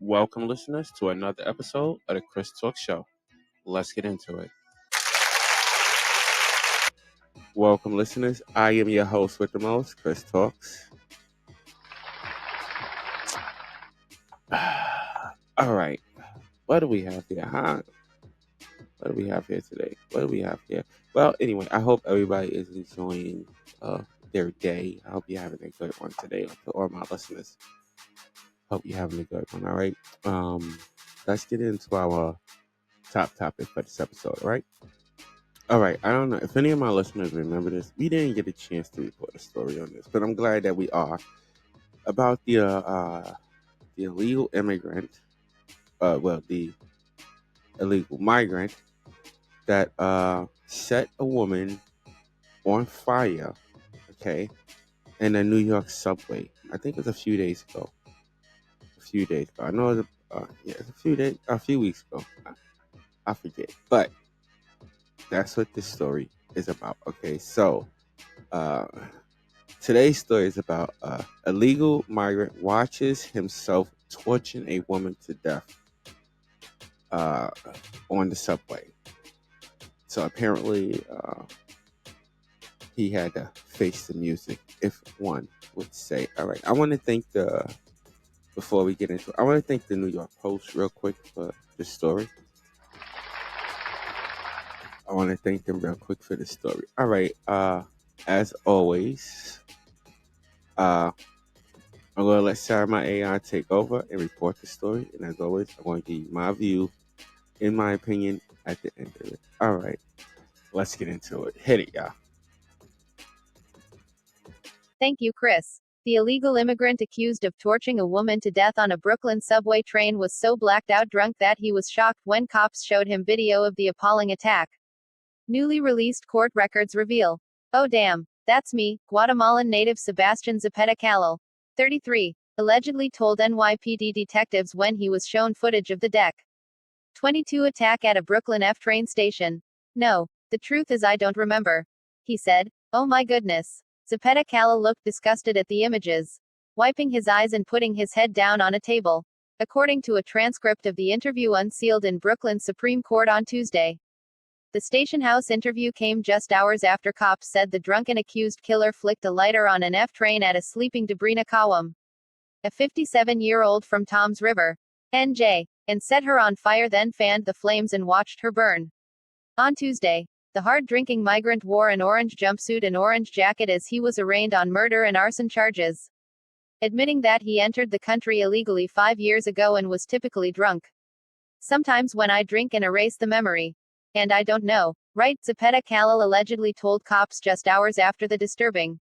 Welcome, listeners, to another episode of the Chris Talk Show. Let's get into it. Welcome, listeners. I am your host with the most, Chris Talks. All right. What do we have here, huh? What do we have here today? What do we have here? Well, anyway, I hope everybody is enjoying their day. I hope you're having a good one today, to all my listeners. Hope you're having a good one. All right. Let's get into our top topic for this episode. All right. All right. I don't know if any of my listeners remember this. We didn't get a chance to report a story on this, but I'm glad that we are about the illegal immigrant. The illegal migrant that set a woman on fire. Okay, in a New York subway. I think it was a few days ago. I know it was a few weeks ago. I forget, but that's what this story is about. Okay, so uh, today's story is about a legal migrant watches himself torching a woman to death uh, on the subway. So apparently, he had to face the music, if one would say. All right, I want to thank before we get into it, I want to thank the New York Post real quick for this story. I want to thank them real quick for this story. All right, as always, I'm going to let Sarah, my AI, take over and report the story. And as always, I'm going to give you my view, in my opinion, at the end of it. All right, let's get into it. Hit it, y'all. Thank you, Chris. The illegal immigrant accused of torching a woman to death on a Brooklyn subway train was so blacked out drunk that he was shocked when cops showed him video of the appalling attack. Newly released court records reveal. Oh damn, that's me, Guatemalan native Sebastian Zepeda Calil, 33, allegedly told NYPD detectives when he was shown footage of the Dec. 22 attack at a Brooklyn F train station. No, the truth is I don't remember. He said, oh my goodness. Zepeda Calil looked disgusted at the images, wiping his eyes and putting his head down on a table. According to a transcript of the interview unsealed in Brooklyn's Supreme Court on Tuesday. The station house interview came just hours after cops said the drunken accused killer flicked a lighter on an F train at a sleeping Debrina Kawam, a 57-year-old from Toms River, NJ, and set her on fire, then fanned the flames and watched her burn. On Tuesday, the hard-drinking migrant wore an orange jumpsuit and orange jacket as he was arraigned on murder and arson charges, admitting that he entered the country illegally 5 years ago and was typically drunk. Sometimes when I drink and erase the memory. And I don't know, right? Zepeda Calil allegedly told cops just hours after the disturbing,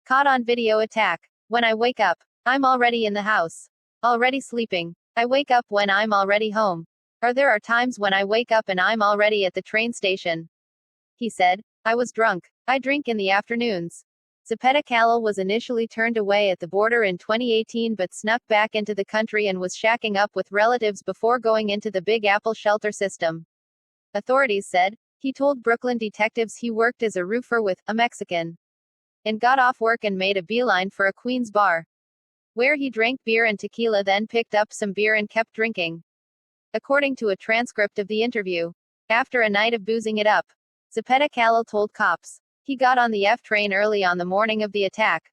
caught on video attack. When I wake up, I'm already in the house. Already sleeping. I wake up when I'm already home. Or there are times when I wake up and I'm already at the train station. He said, I was drunk. I drink in the afternoons. Zepeda Calil was initially turned away at the border in 2018 but snuck back into the country and was shacking up with relatives before going into the Big Apple shelter system. Authorities said, he told Brooklyn detectives he worked as a roofer with a Mexican and got off work and made a beeline for a Queens bar, where he drank beer and tequila, then picked up some beer and kept drinking. According to a transcript of the interview, after a night of boozing it up, Zepeda Calil told cops he got on the F train early on the morning of the attack.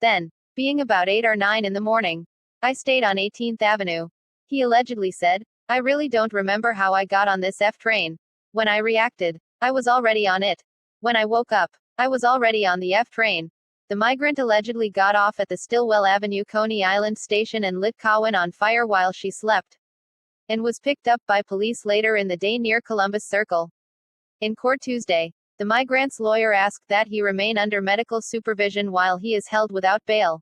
Then, being about 8 or 9 in the morning, I stayed on 18th Avenue. He allegedly said, I really don't remember how I got on this F train. When I reacted, I was already on it. When I woke up, I was already on the F train. The migrant allegedly got off at the Stillwell Avenue Coney Island station and lit Cowan on fire while she slept, and was picked up by police later in the day near Columbus Circle. In court Tuesday, the migrant's lawyer asked that he remain under medical supervision while he is held without bail.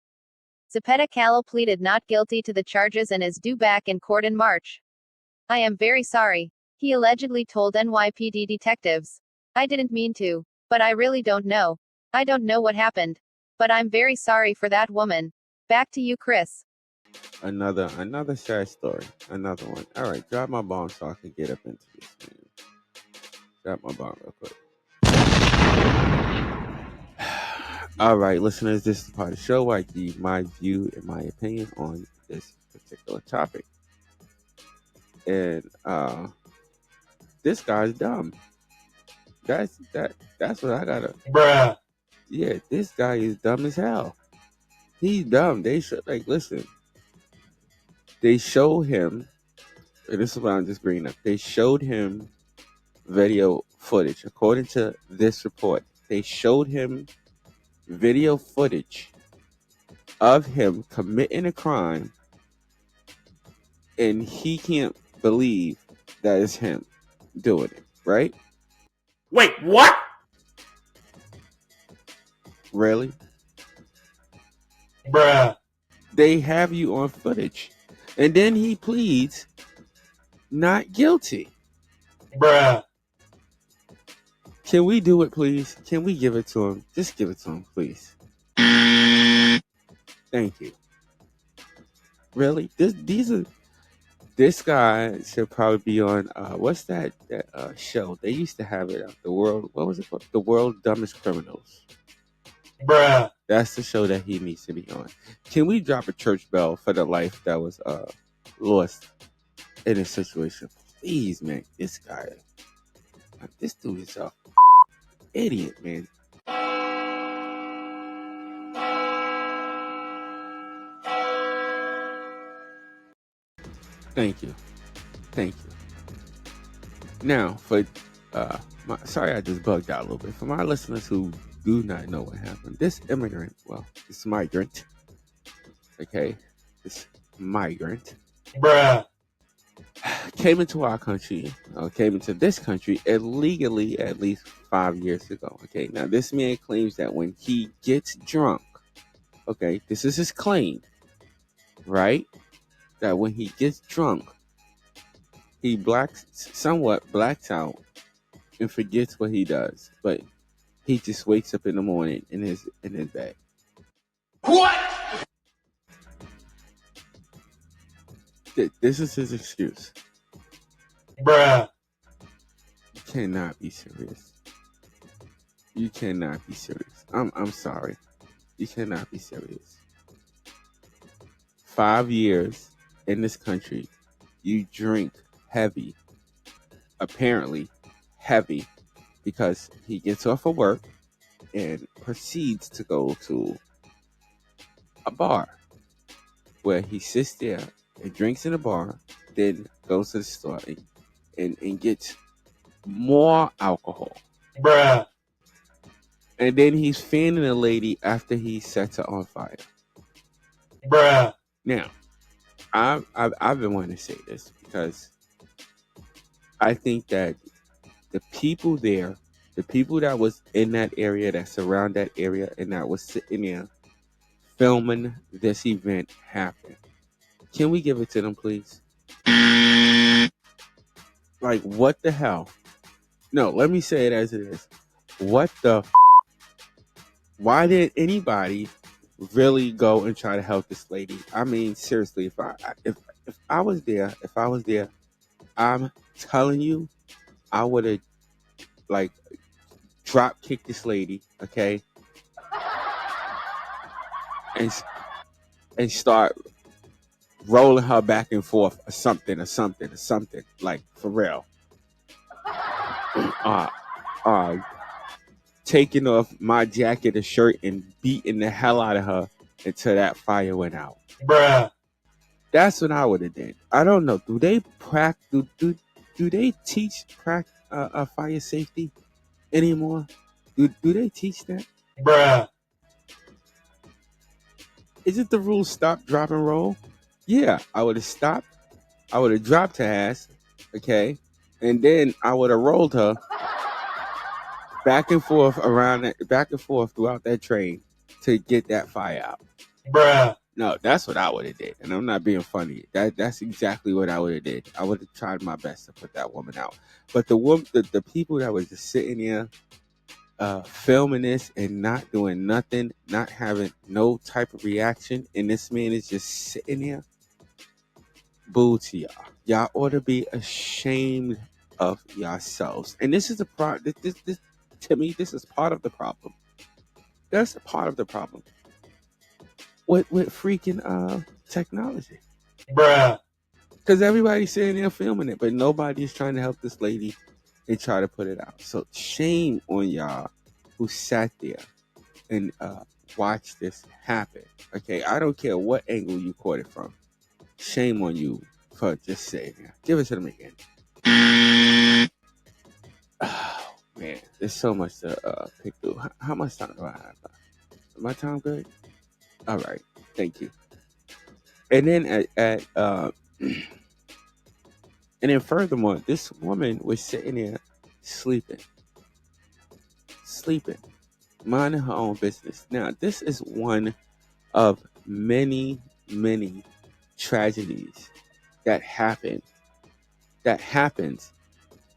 Zepeda Calil pleaded not guilty to the charges and is due back in court in March. I am very sorry, he allegedly told NYPD detectives. I didn't mean to. But I really don't know. I don't know what happened. But I'm very sorry for that woman. Back to you, Chris. Another sad story. Another one. All right, drop my bomb so I can get up into this. Man. Drop my bomb real quick. All right, listeners, this is part of the show where I give my view and my opinion on this particular topic. and this guy's dumb. That's what I gotta. Bruh. Yeah, this guy is dumb as hell. He's dumb. They should like listen. They show him. And this is what I'm just bringing up. They showed him video footage. According to this report, they showed him video footage of him committing a crime, and he can't believe that it's him doing it. Right? Wait, what? Really? Bruh. They have you on footage, and then he pleads not guilty. Bruh. Can we do it, please? Can we give it to him? Just give it to him, please. Thank you. Really? This guy should probably be on what's that show? They used to have it the world. What was it called? The World's Dumbest Criminals. Bruh. That's the show that he needs to be on. Can we drop a church bell for the life that was lost in this situation? Please, man. This dude is a idiot, man. Thank you. Now, for sorry, I just bugged out a little bit. For my listeners who do not know what happened, this migrant, okay, this migrant Bruh. came into our country, came into this country illegally at least 5 years ago. Okay, now this man claims that when he gets drunk, okay, this is his claim, right? That when he gets drunk, he somewhat blacks out and forgets what he does, but he just wakes up in the morning in his bed. What? This is his excuse. Bruh. You cannot be serious. You cannot be serious. I'm sorry. You cannot be serious. 5 years in this country, you drink heavy. Apparently heavy, because he gets off of work and proceeds to go to a bar where he sits there and drinks in a bar, then goes to the store and gets more alcohol. Bruh. And then he's fanning a lady after he sets her on fire. Bruh. Now, I've been wanting to say this because I think that the people there, the people that was in that area, that surround that area, and that was sitting there filming this event happen, can we give it to them, please? Like, what the hell? No, let me say it as it is. What the why did anybody really go and try to help this lady? I mean, seriously, if I was there, I'm telling you, I would have like drop kicked this lady, okay, and start rolling her back and forth or something, like for real. Taking off my jacket and shirt and beating the hell out of her until that fire went out. Bruh. That's what I would have done. I don't know. Do they practice? Do they teach fire safety anymore? Do they teach that? Bruh. Is it the rule stop, drop, and roll? Yeah, I would have stopped. I would have dropped her ass, okay, and then I would have rolled her back and forth throughout that train to get that fire out. Bruh. No, that's what I would have did, and I'm not being funny. That's exactly what I would have did. I would have tried my best to put that woman out. But the people that was just sitting there filming this and not doing nothing, not having no type of reaction, and this man is just sitting there. Boo to y'all. Y'all ought to be ashamed of yourselves. And this is the problem. This to me, this is part of the problem. That's a part of the problem with freaking technology. Bruh. Because everybody's sitting there filming it, but nobody's trying to help this lady and try to put it out. So shame on y'all who sat there and watched this happen. Okay, I don't care what angle you caught it from. Shame on you for just sitting there. Give it to them again. Oh man, there's so much to pick through. How much time do I have? My time good? All right, thank you. And then and then furthermore, this woman was sitting there sleeping, minding her own business. Now, this is one of many, many tragedies that happens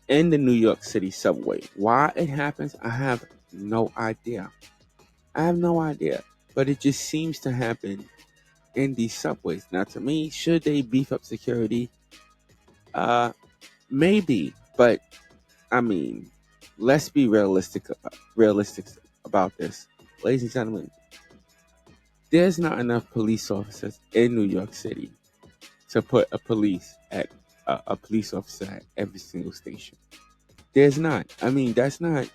in the New York City subway. Why it happens, I have no idea. But it just seems to happen in these subways. Now, to me, should they beef up security? Maybe, but I mean, let's be realistic about this, ladies and gentlemen. There's not enough police officers in New York City to put a police officer at every single station. There's not. I mean, that's not.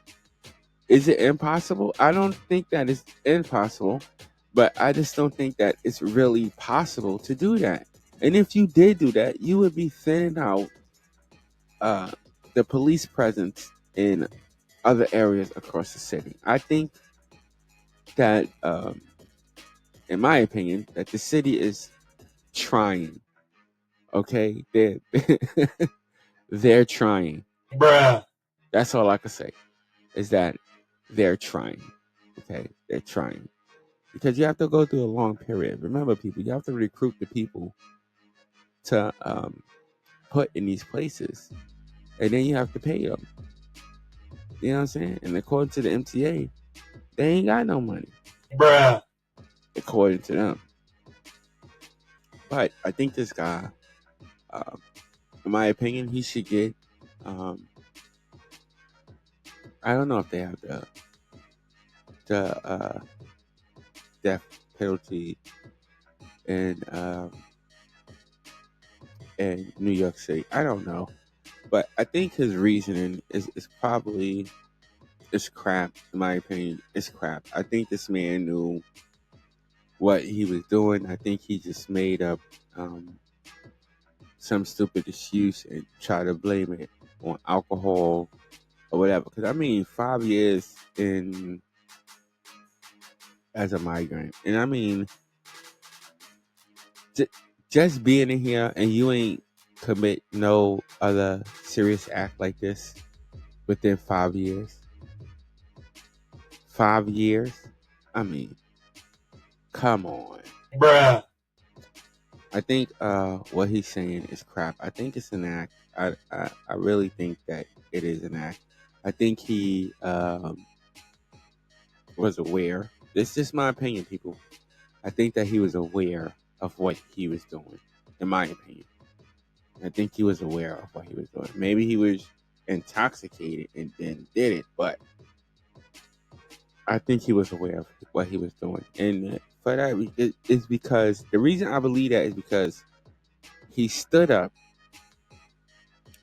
Is it impossible? I don't think that it's impossible, but I just don't think that it's really possible to do that. And if you did do that, you would be thinning out uh, the police presence in other areas across the city. I think that, in my opinion, that the city is trying. Okay, they're trying. Bruh. That's all I can say is that they're trying. Okay, they're trying because you have to go through a long period. Remember, people, you have to recruit the people to put in these places, and then you have to pay them. You know what I'm saying? And according to the MTA, they ain't got no money. Bruh. According to them. But I think this guy, in my opinion, he should get. I don't know if they have the death penalty in New York City. I don't know, but I think his reasoning is probably it's crap. In my opinion, it's crap. I think this man knew what he was doing. I think he just made up some stupid excuse and try to blame it on alcohol or whatever. Because I mean, 5 years in as a migrant, and I mean, just being in here and you ain't commit no other serious act like this within 5 years. 5 years. I mean, come on. Bruh. I think what he's saying is crap. I think it's an act. I really think that it is an act. I think he was aware. This is just my opinion, people. I think that he was aware of what he was doing, in my opinion. I think he was aware of what he was doing. Maybe he was intoxicated and then did it, but I think he was aware of what he was doing. And for that, it's because the reason I believe that is because he stood up,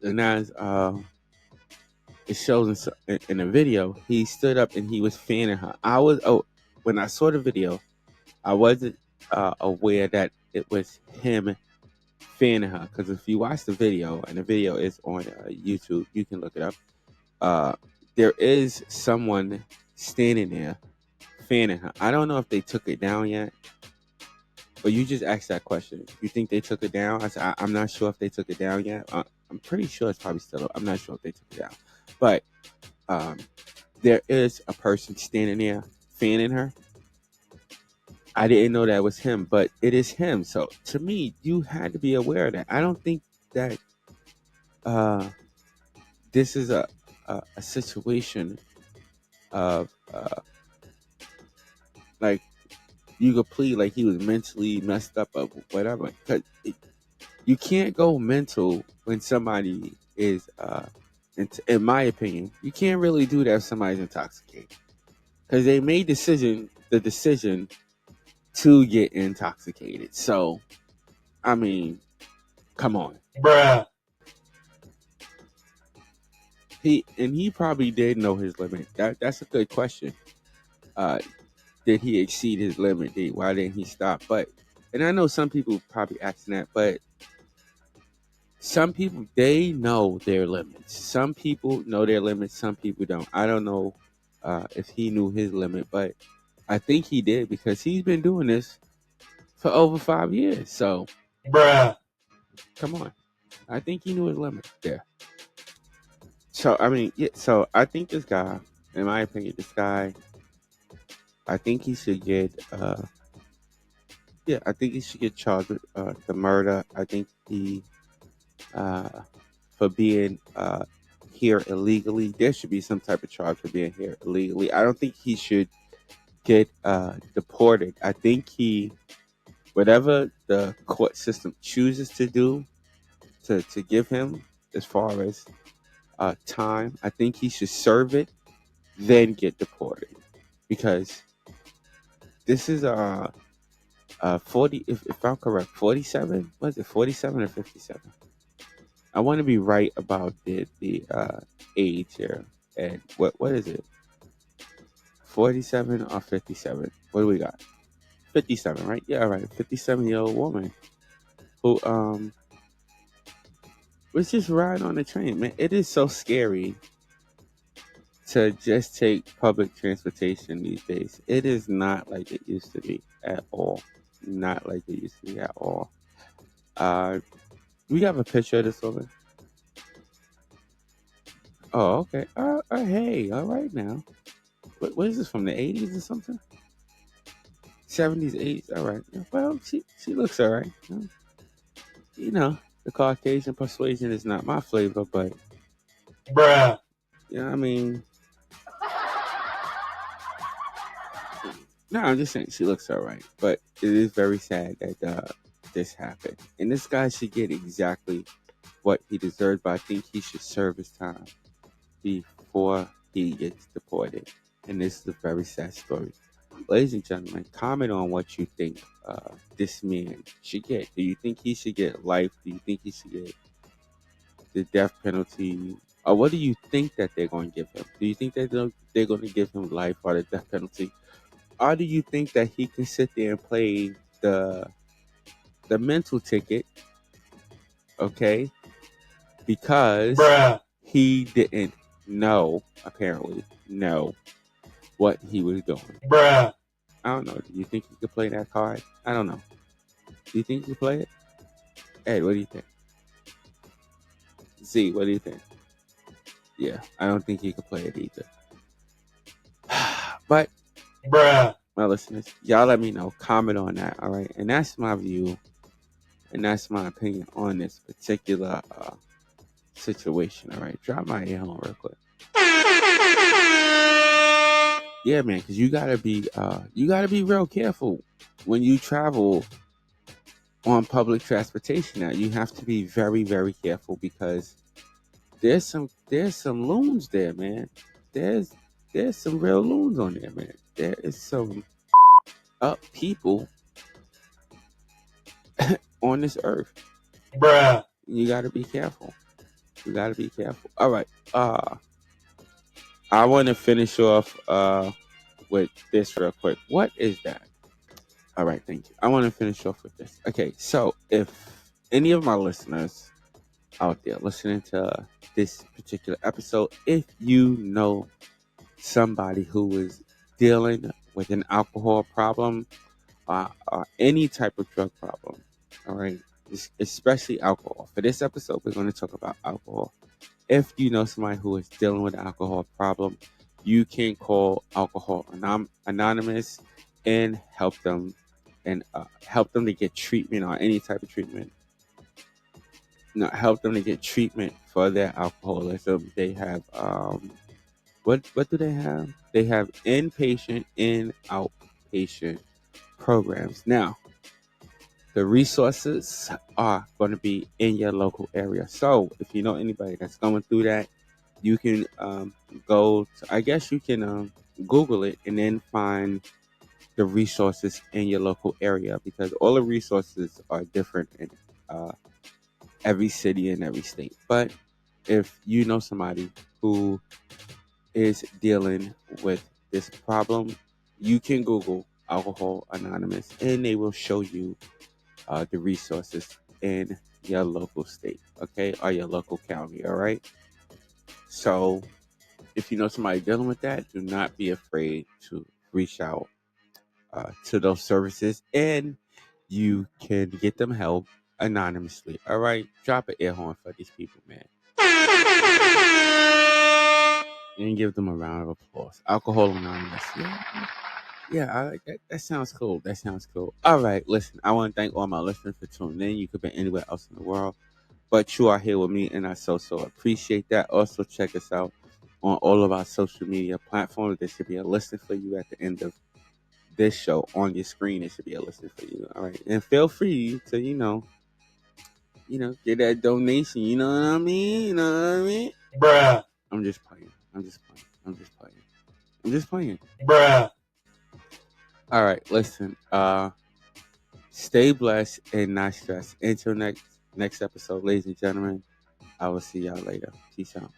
and as it shows in the video, he stood up and he was fanning her. When I saw the video, I wasn't aware that it was him fanning her, because if you watch the video, and the video is on YouTube, you can look it up. There is someone standing there fanning her. I don't know if they took it down yet, but you just asked that question. You think they took it down? I said I'm not sure if they took it down yet. I'm pretty sure it's probably still up. I'm not sure if they took it down, but there is a person standing there fanning her. I didn't know that was him, but it is him. So to me, you had to be aware of that. I don't think that this is a situation of like you could plead like he was mentally messed up or whatever. Because you can't go mental when somebody is, in my opinion, you can't really do that if somebody's intoxicated. Because they made the decision to get intoxicated. So, I mean, Come on. Bruh. He probably did know his limit. That's a good question. Uh, did he exceed his limit? Why didn't he stop? But and I know some people probably asking that, but some people they know their limits. Some people know their limits. Some people don't. I don't know if he knew his limit, but I think he did because he's been doing this for over 5 years. So Bruh. come on, I think he knew his limit there. So I mean, yeah. So I think this guy, in my opinion, this guy, I think he should get. Yeah, I think he should get charged with the murder. I think he uh, for being here illegally. There should be some type of charge for being here illegally. I don't think he should get deported. I think whatever the court system chooses to do to give him as far as time, I think he should serve it, then get deported. Because this is 40, if I'm correct, 47? Was it 47 or 57? I want to be right about the age here. And what is it? 47 or 57? What do we got? 57, right? Yeah, right. 57-year-old woman who was just riding on the train. Man, it is so scary to just take public transportation these days. It is not like it used to be at all. Not like it used to be at all. Uh, we have a picture of this woman. Oh, okay. Hey, all right now. What is this from the 80s or something? 70s, 80s. All right. Well, she looks all right. You know, the Caucasian persuasion is not my flavor, but Bruh. I mean, no, I'm just saying she looks all right. But it is very sad that this happened, and this guy should get exactly what he deserves. But I think he should serve his time before he gets deported. And this is a very sad story. Ladies and gentlemen, comment on what you think this man should get. Do you think he should get life? Do you think he should get the death penalty? Or what do you think that they're going to give him? Do you think that they're going to give him life or the death penalty? Or do you think that he can sit there and play the mental ticket, okay? Because Bruh. he didn't apparently know what he was doing. Bruh. I don't know. Do you think he could play that card? I don't know. Do you think he could play it? Ed, what do you think? Z, what do you think? Yeah, I don't think he could play it either. But, Bruh. my listeners, y'all let me know. Comment on that, all right? And that's my view, and that's my opinion on this particular situation, all right? Drop my ear home real quick. Yeah, man, because you gotta be real careful when you travel on public transportation. Now, you have to be very, very careful because there's some loons there, man. There's some real loons on there, man. There is some up people on this earth. Bruh. You gotta be careful. You gotta be careful. All right. I want to finish off with this real quick. What is that? All right, thank you. I want to finish off with this. Okay, so if any of my listeners out there listening to this particular episode, if you know somebody who is dealing with an alcohol problem or any type of drug problem, all right, especially alcohol. For this episode, we're going to talk about alcohol. If you know somebody who is dealing with an alcohol problem, you can call Alcohol Anonymous and help them to get treatment or any type of treatment. Help them to get treatment for their alcoholism. They have what do they have? They have inpatient and outpatient programs. Now, the resources are going to be in your local area. So if you know anybody that's going through that, you can go to, I guess you can Google it and then find the resources in your local area because all the resources are different every city and every state. But if you know somebody who is dealing with this problem, you can Google Alcohol Anonymous and they will show you the resources in your local state, okay, or your local county, all right? So if you know somebody dealing with that, do not be afraid to reach out to those services and you can get them help anonymously, all right? Drop an air horn for these people, man. And give them a round of applause. Alcohol Anonymous. Yeah, I like that. That sounds cool. That sounds cool. All right, listen, I want to thank all my listeners for tuning in. You could be anywhere else in the world, but you are here with me, and I so appreciate that. Also, check us out on all of our social media platforms. There should be a listing for you at the end of this show on your screen. There should be a listing for you. All right, and feel free to get that donation. You know what I mean? You know what I mean? Bruh. I'm just playing. I'm just playing. I'm just playing. I'm just playing. Bruh. All right, listen. Stay blessed and not stressed. Until next episode, ladies and gentlemen. I will see y'all later. Peace out.